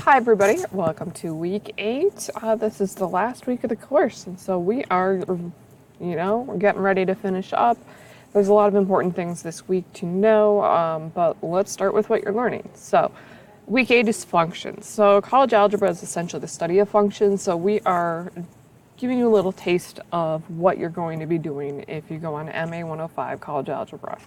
Hi everybody, welcome to week 8. This is the last week of the course, and so we are, we're getting ready to finish up. There's a lot of important things this week to know, but let's start with what you're learning. So, week 8 is functions. So college algebra is essentially the study of functions, so we are giving you a little taste of what you're going to be doing if you go on MA105 college algebra.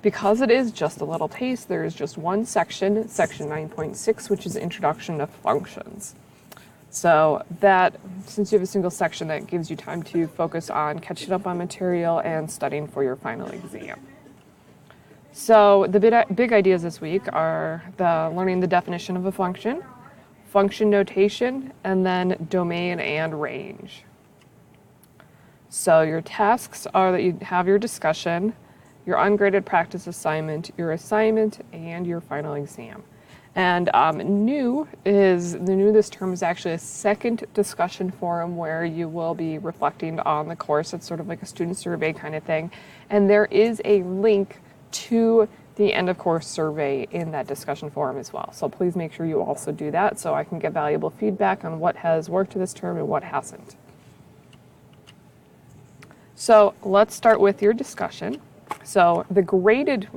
Because it is just a little taste, there is just one section, section 9.6, which is Introduction to Functions. So that, since you have a single section, that gives you time to focus on catching up on material and studying for your final exam. So the big ideas this week are learning the definition of a function, function notation, and then domain and range. So your tasks are that you have your discussion, your ungraded practice assignment, your assignment, and your final exam. And new this term is actually a second discussion forum where you will be reflecting on the course. It's sort of like a student survey kind of thing. And there is a link to the end of course survey in that discussion forum as well. So please make sure you also do that so I can get valuable feedback on what has worked this term and what hasn't. So let's start with your discussion. So the graded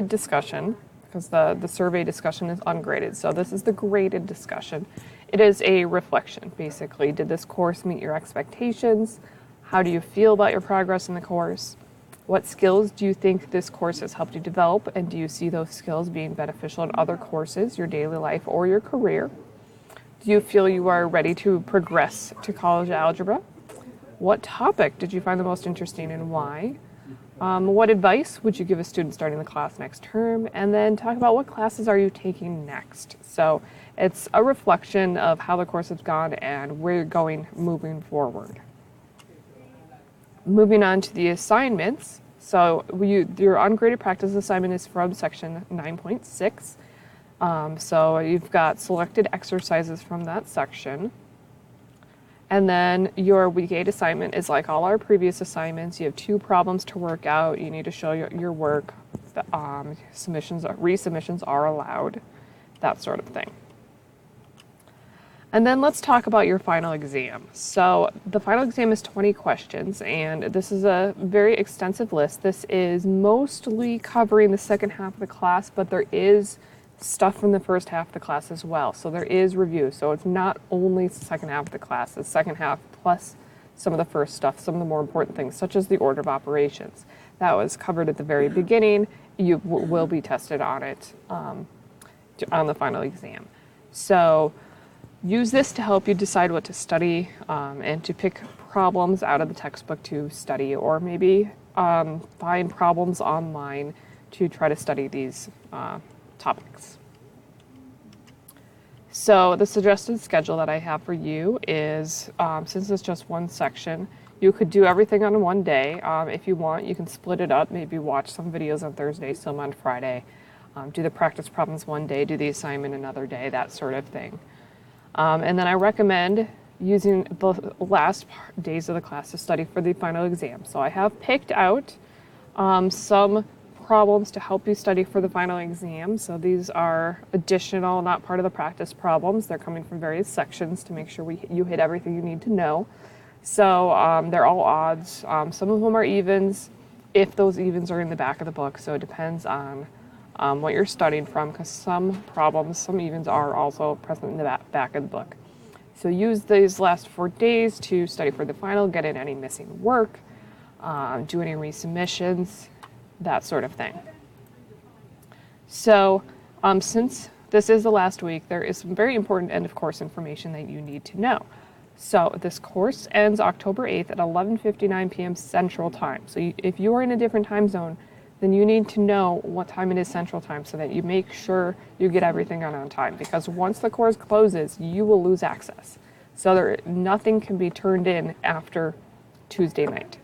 discussion, because the survey discussion is ungraded, so this is the graded discussion. It is a reflection, basically. Did this course meet your expectations? How do you feel about your progress in the course? What skills do you think this course has helped you develop, and do you see those skills being beneficial in other courses, your daily life, or your career? Do you feel you are ready to progress to college algebra? What topic did you find the most interesting and why? What advice would you give a student starting the class next term? And then talk about what classes are you taking next. So it's a reflection of how the course has gone and where you're going moving forward. Moving on to the assignments. So your ungraded practice assignment is from section 9.6. So you've got selected exercises from that section. And then your week 8 assignment is like all our previous assignments. You have 2 problems to work out. You need to show your work. Resubmissions are allowed, that sort of thing. And then let's talk about your final exam. So the final exam is 20 questions, and this is a very extensive list. This is mostly covering the second half of the class, but there is stuff from the first half of the class as well. So there is review. So it's not only the second half of the class, the second half plus some of the first stuff, some of the more important things, such as the order of operations. That was covered at the very beginning. You will be tested on it on the final exam. So use this to help you decide what to study and to pick problems out of the textbook to study, or maybe find problems online to try to study these topics. So the suggested schedule that I have for you is, since it's just one section, you could do everything on one day. If you want, you can split it up, maybe watch some videos on Thursday, some on Friday, do the practice problems one day, do the assignment another day, that sort of thing. And then I recommend using the last days of the class to study for the final exam. So I have picked out some problems to help you study for the final exam. So these are additional, not part of the practice problems. They're coming from various sections to make sure you hit everything you need to know. So they're all odds. Some of them are evens, if those evens are in the back of the book. So it depends on what you're studying from, because some evens are also present in the back of the book. So use these last 4 days to study for the final, get in any missing work, do any resubmissions, that sort of thing. So since this is the last week, there is some very important end of course information that you need to know. So this course ends October 8th at 11:59 p.m. Central Time. So if you are in a different time zone, then you need to know what time it is Central Time so that you make sure you get everything on time, because once the course closes, you will lose access. So nothing can be turned in after Tuesday night.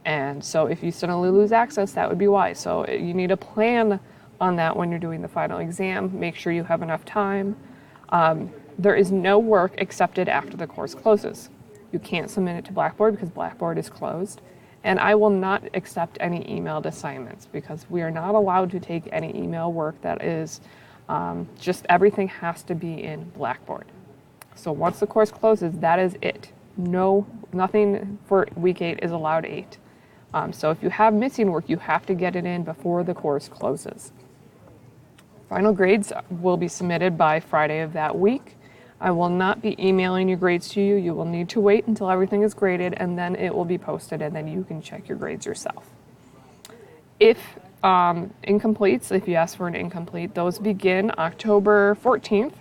And so if you suddenly lose access, that would be why. So you need a plan on that when you're doing the final exam. Make sure you have enough time. There is no work accepted after the course closes. You can't submit it to Blackboard because Blackboard is closed. And I will not accept any emailed assignments because we are not allowed to take any email work that is Just everything has to be in Blackboard. So once the course closes, that is it. Nothing for week 8 is allowed 8. So if you have missing work, you have to get it in before the course closes. Final grades will be submitted by Friday of that week. I will not be emailing your grades to you. You will need to wait until everything is graded, and then it will be posted, and then you can check your grades yourself. If incompletes, if you ask for an incomplete, those begin October 14th,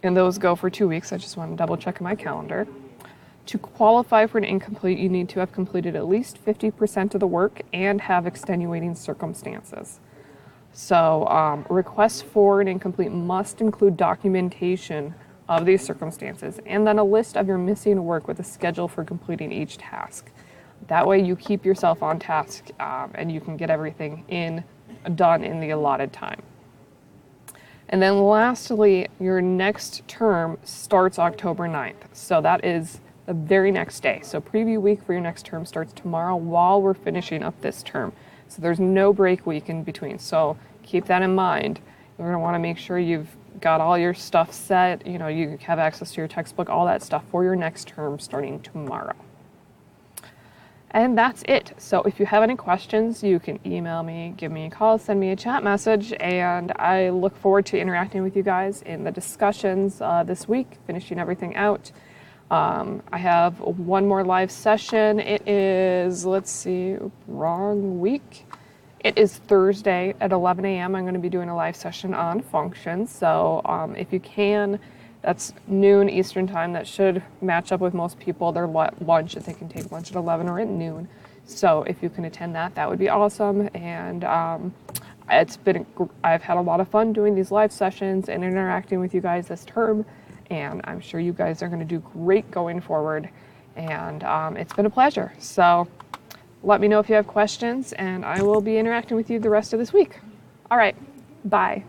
and those go for 2 weeks. I just want to double check my calendar. To qualify for an incomplete, you need to have completed at least 50% of the work and have extenuating circumstances. So requests for an incomplete must include documentation of these circumstances and then a list of your missing work with a schedule for completing each task. That way you keep yourself on task and you can get everything done in the allotted time. And then lastly, your next term starts October 9th. So that is the very next day. So preview week for your next term starts tomorrow while we're finishing up this term. So there's no break week in between. So keep that in mind. You're going to want to make sure you've got all your stuff set, you have access to your textbook, all that stuff for your next term starting tomorrow. And that's it. So if you have any questions, you can email me, give me a call, send me a chat message, and I look forward to interacting with you guys in the discussions this week, finishing everything out. I have one more live session. It is, wrong week. It is Thursday at 11 a.m. I'm going to be doing a live session on functions. So if you can, that's noon Eastern time. That should match up with most people. Their lunch, if they can take lunch at 11 or at noon. So if you can attend that, that would be awesome. And I've had a lot of fun doing these live sessions and interacting with you guys this term. And I'm sure you guys are going to do great going forward. And it's been a pleasure. So let me know if you have questions, and I will be interacting with you the rest of this week. All right, bye.